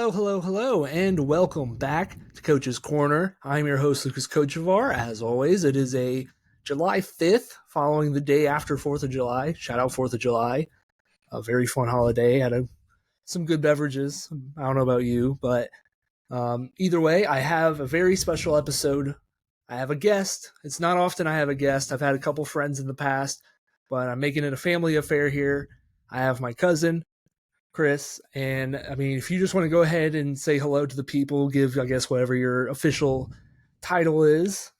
Hello, hello, hello, and welcome back to Coach's Corner. I'm your host, Lucas Kochevar. As always, it is a July 5th, following the day after 4th of July. Shout out 4th of July. A very fun holiday. Some good beverages. I don't know about you, but either way, I have a very special episode. I have a guest. It's not often I have a guest. I've had a couple friends in the past, but I'm making it a family affair here. I have my cousin, Chris. And I mean, if you just want to go ahead and say hello to the people, give, I guess, whatever your official title is.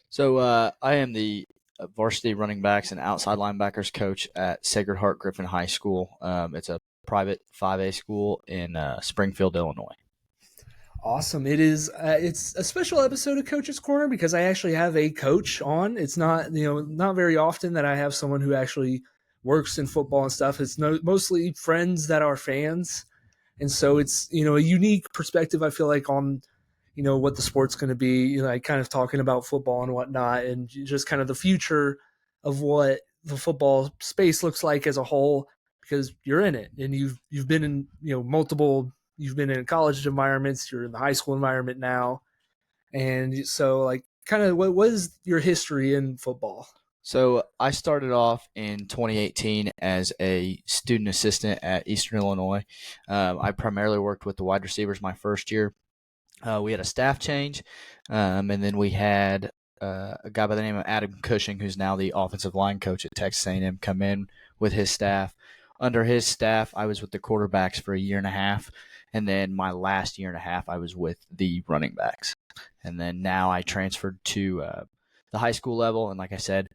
So I am the varsity running backs and outside linebackers coach at Sacred Heart Griffin High School. It's a private 5A school in Springfield, Illinois. Awesome. It's a special episode of Coach's Corner because I actually have a coach on. It's not very often that I have someone who actually works in football and stuff. It's mostly friends that are fans. And so it's, a unique perspective, I feel like, on, what the sport's going to be, like kind of talking about football and whatnot, and just kind of the future of what the football space looks like as a whole, because you're in it and you've been in, you've been in college environments, you're in the high school environment now. And so like kind of what is your history in football? So I started off in 2018 as a student assistant at Eastern Illinois. I primarily worked with the wide receivers my first year. We had a staff change, and then we had a guy by the name of Adam Cushing, who's now the offensive line coach at Texas A&M, come in with his staff. Under his staff, I was with the quarterbacks for a year and a half, and then my last year and a half, I was with the running backs. And then now I transferred to the high school level, and like I said,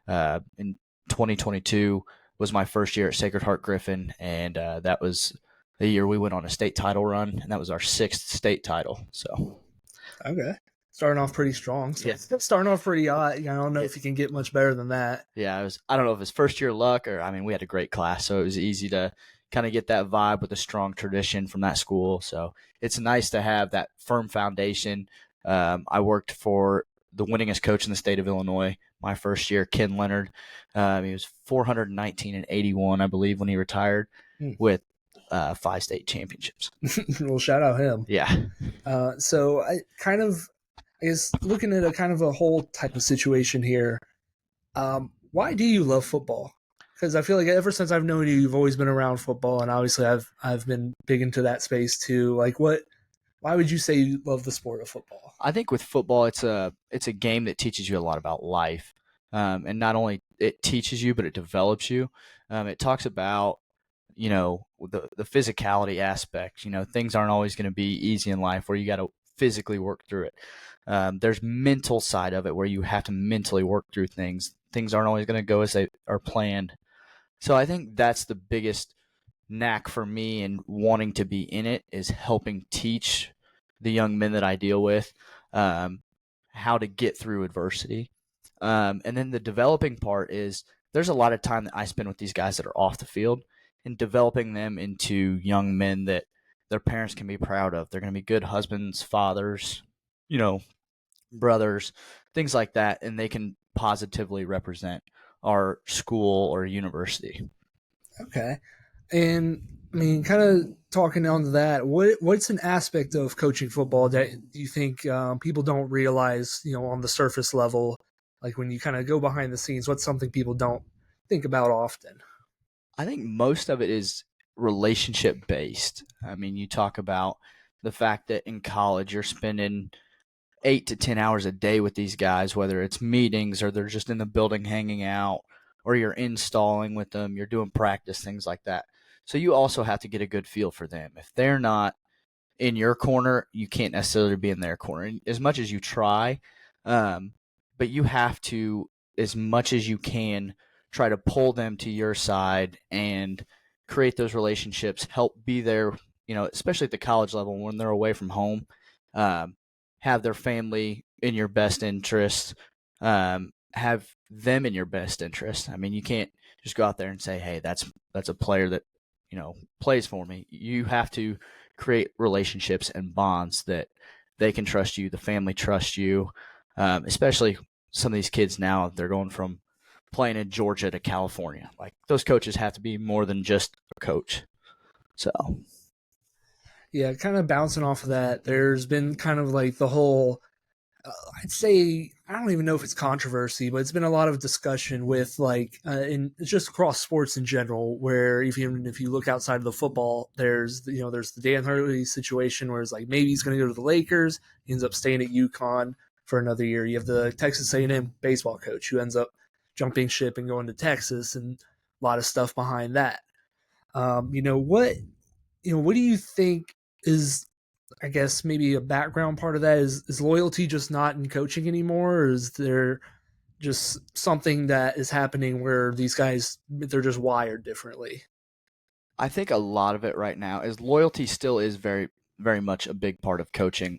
in 2022 was my first year at Sacred Heart Griffin, and that was the year we went on a state title run, and that was our 6th state title. So, okay, starting off pretty strong. So yes. Starting off pretty hot. I don't know if you can get much better than that. Yeah, I don't know if it's first year luck or we had a great class, so it was easy to kind of get that vibe with a strong tradition from that school. So it's nice to have that firm foundation. I worked for the winningest coach in the state of Illinois my first year, Ken Leonard. He was 419 and 81, I believe, when he retired with 5 state championships. Well, shout out him. Yeah. So I guess looking at a kind of a whole type of situation here, why do you love football? Because I feel like ever since I've known you, you've always been around football, and obviously I've been big into that space too. Like why would you say you love the sport of football? I think with football, it's a game that teaches you a lot about life, and not only it teaches you, but it develops you. It talks about the physicality aspect. Things aren't always going to be easy in life where you got to physically work through it. There's mental side of it where you have to mentally work through things. Things aren't always going to go as they are planned. So I think that's the biggest knack for me in wanting to be in it, is helping teach the young men that I deal with how to get through adversity. And then the developing part is there's a lot of time that I spend with these guys that are off the field and developing them into young men that their parents can be proud of. They're going to be good husbands, fathers, brothers, things like that, and they can positively represent our school or university. Okay. And I mean, kind of talking on that, what's an aspect of coaching football that you think people don't realize, on the surface level, like when you kind of go behind the scenes, what's something people don't think about often? I think most of it is relationship based. I mean, you talk about the fact that in college you're spending 8 to 10 hours a day with these guys, whether it's meetings or they're just in the building hanging out, or you're installing with them, you're doing practice, things like that. So you also have to get a good feel for them. If they're not in your corner, you can't necessarily be in their corner as much as you try. But you have to, as much as you can, try to pull them to your side and create those relationships, help be there, especially at the college level when they're away from home, have their family in your best interest, have them in your best interest. I mean, you can't just go out there and say, hey, that's a player that, plays for me. You have to create relationships and bonds that they can trust you, the family trusts you, especially some of these kids now, they're going from playing in Georgia to California. Like, those coaches have to be more than just a coach. So, Yeah, kind of bouncing off of that, there's been kind of like the whole I'd say I don't even know if it's controversy, but it's been a lot of discussion with like in just across sports in general. Where even if you look outside of the football, there's the Dan Hurley situation where it's like maybe he's going to go to the Lakers. He ends up staying at UConn for another year. You have the Texas A&M baseball coach who ends up jumping ship and going to Texas, and a lot of stuff behind that. What do you think is I guess maybe a background part of that is loyalty just not in coaching anymore, or is there just something that is happening where these guys they're just wired differently? I think a lot of it right now is loyalty still is very, very much a big part of coaching,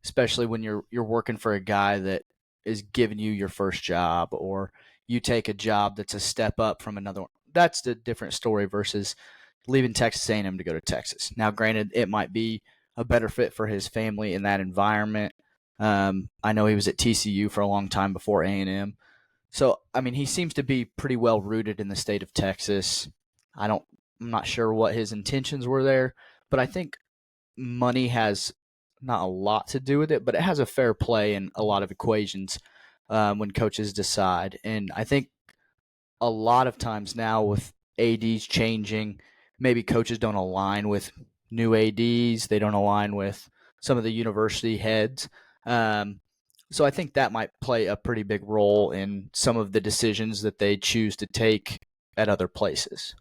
especially when you're working for a guy that is giving you your first job, or you take a job that's a step up from another one. That's the different story versus leaving Texas A&M to go to Texas. Now, granted, it might be a better fit for his family in that environment. I know he was at TCU for a long time before A&M. So, I mean, he seems to be pretty well rooted in the state of Texas. I don't, I'm not sure what his intentions were there, but I think money has not a lot to do with it, but it has a fair play in a lot of equations when coaches decide. And I think a lot of times now with ADs changing, maybe coaches don't align with new ADs. They don't align with some of the university heads. Um, so I think that might play a pretty big role in some of the decisions that they choose to take at other places.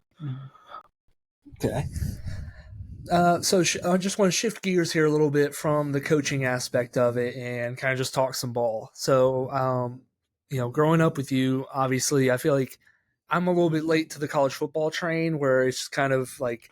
Okay. I just want to shift gears here a little bit from the coaching aspect of it and kind of just talk some ball. Growing up with you, obviously, I feel like I'm a little bit late to the college football train where it's just kind of like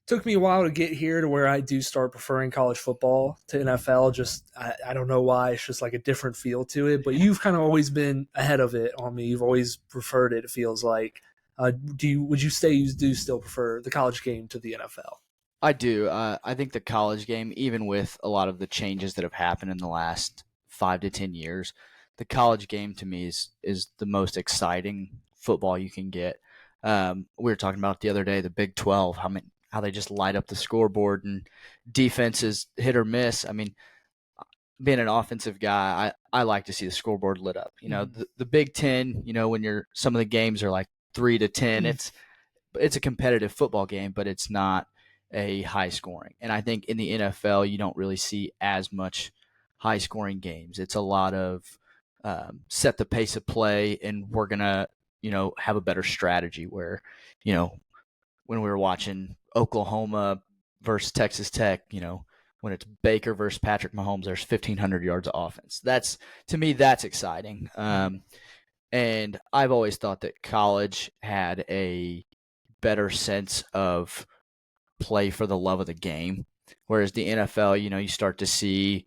took me a while to get here to where I do start preferring college football to NFL. I don't know why. It's just like a different feel to it. But you've kind of always been ahead of it on me. You've always preferred it, it feels like. Would you say you do still prefer the college game to the NFL? I do. I think the college game, even with a lot of the changes that have happened in the last 5 to 10 years, the college game to me is the most exciting football you can get. We were talking about the other day the Big 12, how they just light up the scoreboard and defense is hit or miss. I mean, being an offensive guy, I like to see the scoreboard lit up. You know, Mm-hmm. the Big 10, when you're some of the games are like 3 to 10, it's a competitive football game, but it's not a high scoring. And I think in the NFL, you don't really see as much high scoring games. It's a lot of set the pace of play, and we're gonna have a better strategy. Where you know when we were watching Oklahoma versus Texas Tech, when it's Baker versus Patrick Mahomes, there's 1,500 yards of offense. That's to me that's exciting. And I've always thought that college had a better sense of play for the love of the game. Whereas the NFL, you start to see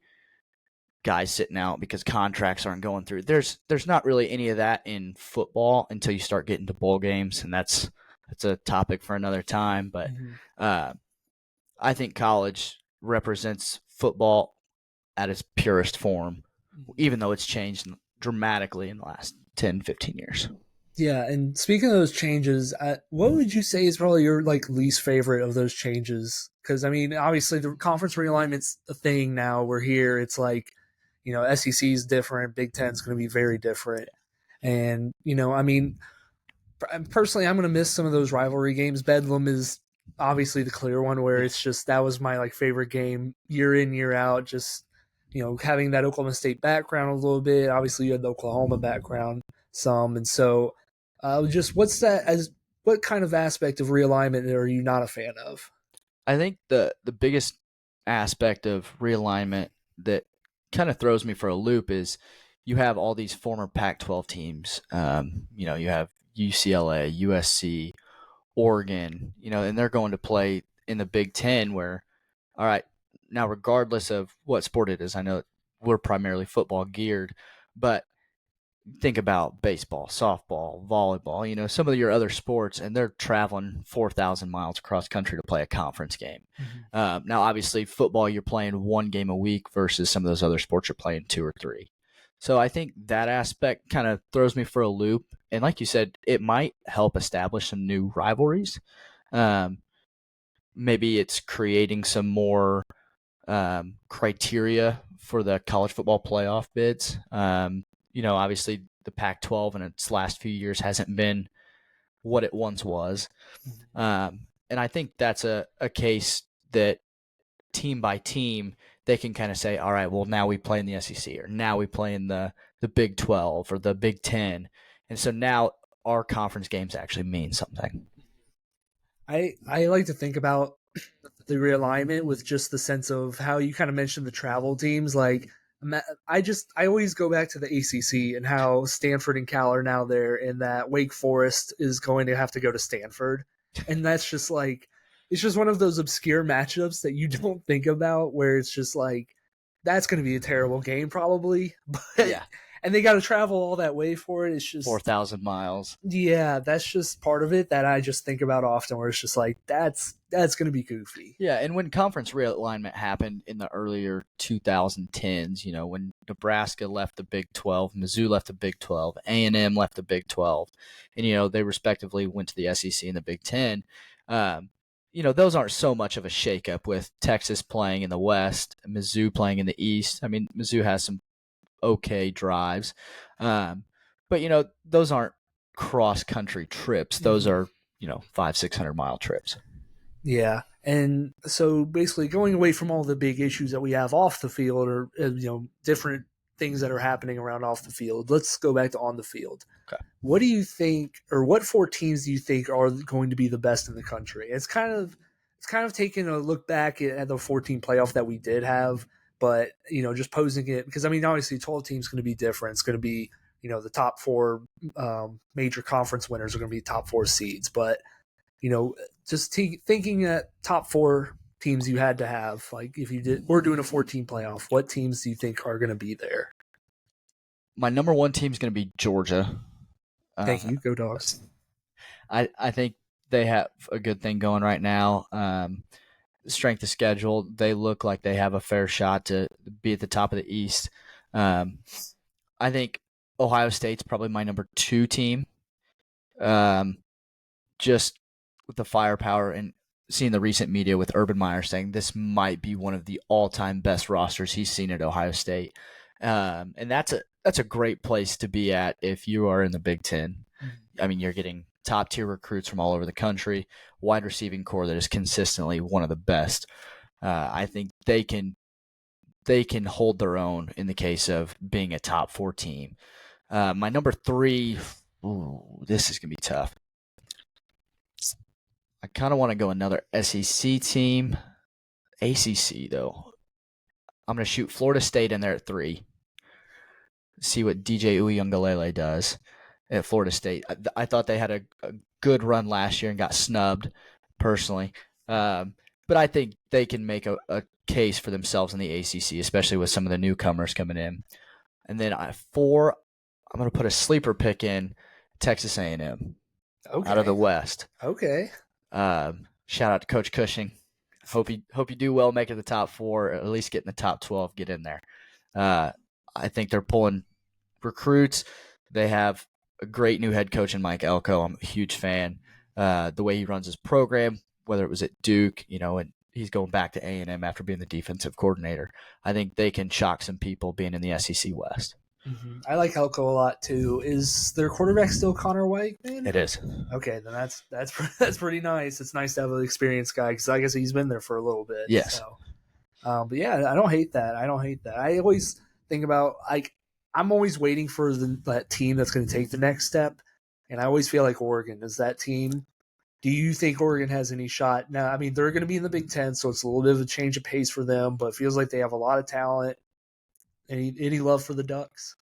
guys sitting out because contracts aren't going through. There's not really any of that in football until you start getting to bowl games, and that's a topic for another time. But Mm-hmm. uh, I think college represents football at its purest form, even though it's changed dramatically in the last 10, 15 years. Yeah, and speaking of those changes, what would you say is probably your like least favorite of those changes? Because I mean, obviously the conference realignment's a thing now. We're here. It's like, SEC is different. Big Ten's going to be very different, and I mean, personally, I'm going to miss some of those rivalry games. Bedlam is obviously the clear one where Yeah. it's just that was my like favorite game year in year out. Just having that Oklahoma State background a little bit. Obviously, you had the Oklahoma background some, and so just what kind of aspect of realignment are you not a fan of? I think the biggest aspect of realignment that kind of throws me for a loop is you have all these former Pac-12 teams. You have UCLA, USC, Oregon. And they're going to play in the Big Ten. Where, all right, now regardless of what sport it is, I know we're primarily football geared, but think about baseball, softball, volleyball, some of your other sports, and they're traveling 4,000 miles across country to play a conference game. Mm-hmm. Now, obviously, football, you're playing one game a week versus some of those other sports, you're playing two or three. So I think that aspect kind of throws me for a loop. And like you said, it might help establish some new rivalries. Um, maybe it's creating some more criteria for the college football playoff bids. Obviously the Pac-12 in its last few years hasn't been what it once was. And I think that's a case that team by team, they can kind of say, all right, well, now we play in the SEC, or now we play in the Big 12 or the Big 10. And so now our conference games actually mean something. I like to think about the realignment with just the sense of how you kind of mentioned the travel teams. Like, I always go back to the ACC and how Stanford and Cal are now there, and that Wake Forest is going to have to go to Stanford, and that's just like it's just one of those obscure matchups that you don't think about, where it's just like that's going to be a terrible game probably, but Yeah. and they got to travel all that way for it. It's just 4,000 miles. yeah, that's just part of it that I just think about often, where it's just like that's going to be goofy. Yeah, and when conference realignment happened in the earlier 2010s, when Nebraska left the Big 12, Mizzou left the Big 12, A&M left the Big 12, and they respectively went to the SEC and the Big 10. Those aren't so much of a shakeup with Texas playing in the West, Mizzou playing in the East. I mean, Mizzou has some okay drives, but those aren't cross country trips. Those are 500-600 mile trips. Yeah. And so basically going away from all the big issues that we have off the field, or different things that are happening around off the field, let's go back to on the field. Okay. What do you think, or what four teams do you think are going to be the best in the country? It's kind of taking a look back at the 14 playoff that we did have, but just posing it, because I mean obviously 12 teams going to be different. It's going to be the top four major conference winners are going to be top four seeds, but just thinking that top four teams you had to have, like if we're doing a 14 playoff, what teams do you think are going to be there? My number one team is going to be Georgia. Thank you. Go Dogs. I think they have a good thing going right now. Strength of schedule, they look like they have a fair shot to be at the top of the East. I think Ohio State's probably my number two team. Just with the firepower and seeing the recent media with Urban Meyer saying this might be one of the all-time best rosters he's seen at Ohio State. And that's a great place to be at if you are in the Big Ten. I mean, you're getting top-tier recruits from all over the country, wide receiving core that is consistently one of the best. I think they can hold their own in the case of being a top four team. My number three, this is going to be tough. I kind of want to go another SEC team. ACC, though. I'm going to shoot Florida State in there at 3. See what DJ Uyunglele does at Florida State. I thought they had a good run last year and got snubbed, personally. But I think they can make a case for themselves in the ACC, especially with some of the newcomers coming in. And then 4, I'm going to put a sleeper pick in Texas A&M out of the West. Okay. Shout out to Coach Cushing. Hope you do well, make it the top 4, or at least get in the top 12, get in there. I think they're pulling recruits. They have a great new head coach in Mike Elko. I'm a huge fan. The way he runs his program, whether it was at Duke, and he's going back to A&M after being the defensive coordinator. I think they can shock some people being in the SEC West. Mm-hmm. I like Elko a lot too. Is their quarterback still Connor White? Man? It is. Okay, then that's pretty nice. It's nice to have an experienced guy, because I guess he's been there for a little bit. Yes. So. But yeah, I don't hate that. I always think about, like, I'm always waiting for that team that's going to take the next step, and I always feel like Oregon is that team. Do you think Oregon has any shot? Now, I mean, they're going to be in the Big Ten, so it's a little bit of a change of pace for them, but it feels like they have a lot of talent. Any love for the Ducks?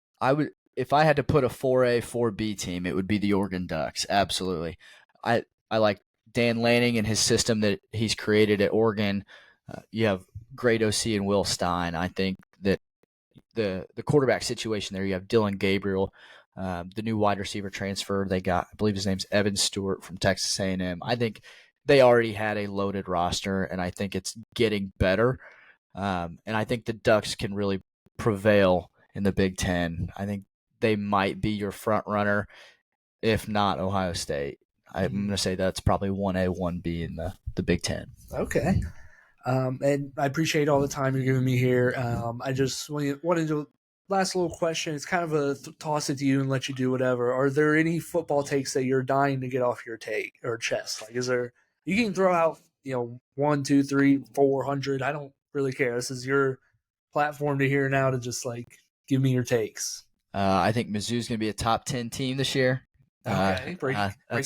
If I had to put a 4A, 4B team, it would be the Oregon Ducks. Absolutely. I like Dan Lanning and his system that he's created at Oregon. You have great OC and Will Stein. I think that the quarterback situation there, you have Dylan Gabriel, the new wide receiver transfer they got. I believe his name's Evan Stewart from Texas A&M. I think they already had a loaded roster, and I think it's getting better. And I think the Ducks can really prevail in the Big Ten. I think they might be your front runner, if not Ohio State. I'm going to say that's probably 1A, 1B in the Big Ten. Okay. And I appreciate all the time you're giving me here. I just wanted to last little question. It's kind of a toss it to you and let you do whatever. Are there any football takes that you're dying to get off your take or chest? Like, is there? You can throw out 1, 2, 3, 400. I don't really care. This is your platform to hear now to just like give me your takes. I think Mizzou's going to be a top 10 team this year. Okay, break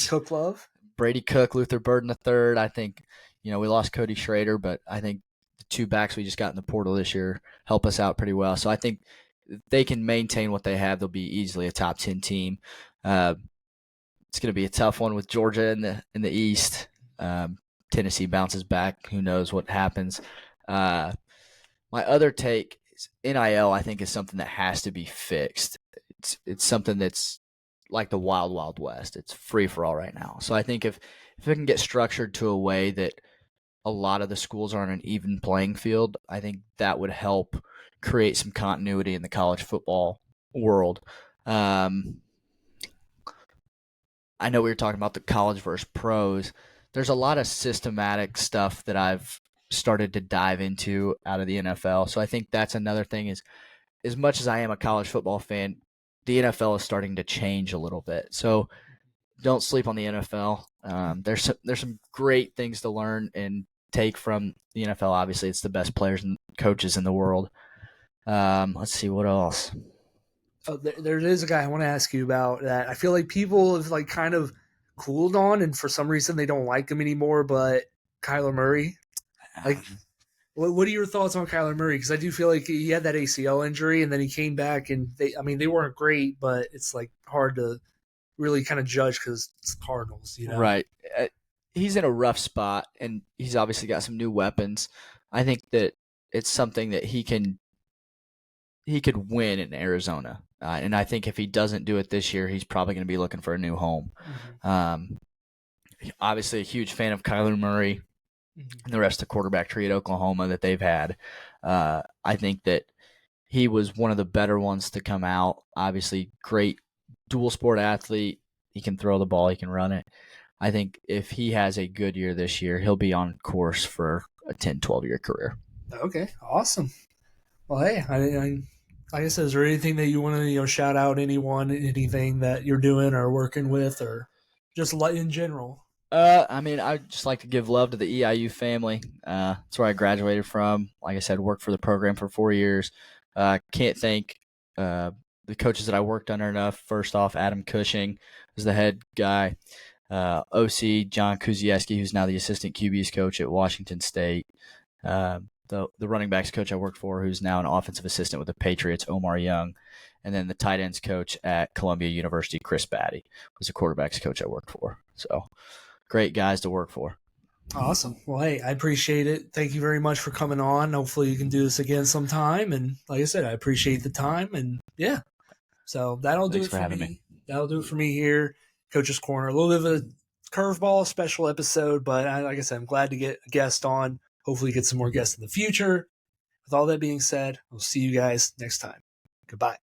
Cook love. Brady Cook, Luther Burden III. I think we lost Cody Schrader, but I think the 2 backs we just got in the portal this year help us out pretty well. So I think if they can maintain what they have, they'll be easily a top 10 team. It's going to be a tough one with Georgia in the East. Tennessee bounces back. Who knows what happens? My other take is NIL. I think is something that has to be fixed. It's something that's like the wild, wild west. It's free for all right now. So I think if it can get structured to a way that a lot of the schools are on an even playing field, I think that would help create some continuity in the college football world. I know we were talking about the college versus pros. There's a lot of systematic stuff that I've started to dive into out of the NFL. So I think that's another thing is, as much as I am a college football fan, the NFL is starting to change a little bit. So don't sleep on the NFL. There's some great things to learn and take from the NFL. Obviously, it's the best players and coaches in the world. Let's see what else. Oh, there is a guy I want to ask you about that. I feel like people have like kind of cooled on, and for some reason they don't like him anymore. But Kyler Murray, like, what are your thoughts on Kyler Murray? Because I do feel like he had that ACL injury, and then he came back, and they weren't great, but it's like hard to really kind of judge because it's Cardinals, Right. He's in a rough spot, and he's obviously got some new weapons. I think that it's something that he could win in Arizona. And I think if he doesn't do it this year, he's probably going to be looking for a new home. Mm-hmm. Obviously, a huge fan of Kyler Murray and the rest of the quarterback tree at Oklahoma that they've had. I think that he was one of the better ones to come out. Obviously, great dual sport athlete. He can throw the ball. He can run it. I think if he has a good year this year, he'll be on course for a 10, 12-year career. Okay, awesome. Well, hey, like I said, is there anything that you want to shout out anyone, anything that you're doing or working with, or just in general? I'd just like to give love to the EIU family. That's where I graduated from. Like I said, worked for the program for 4 years. Can't thank the coaches that I worked under enough. First off, Adam Cushing was the head guy. OC John Kuzieski, who's now the assistant QB's coach at Washington State. The running backs coach I worked for, who's now an offensive assistant with the Patriots, Omar Young. And then the tight ends coach at Columbia University, Chris Batty, was the quarterbacks coach I worked for. So great guys to work for. Awesome. Well, hey, I appreciate it. Thank you very much for coming on. Hopefully you can do this again sometime. And like I said, I appreciate the time. And yeah, so that'll do it for me. That'll do it for me here. Coach's Corner. A little bit of a curveball special episode, but like I said, I'm glad to get a guest on. Hopefully get some more guests in the future. With all that being said, we'll see you guys next time. Goodbye.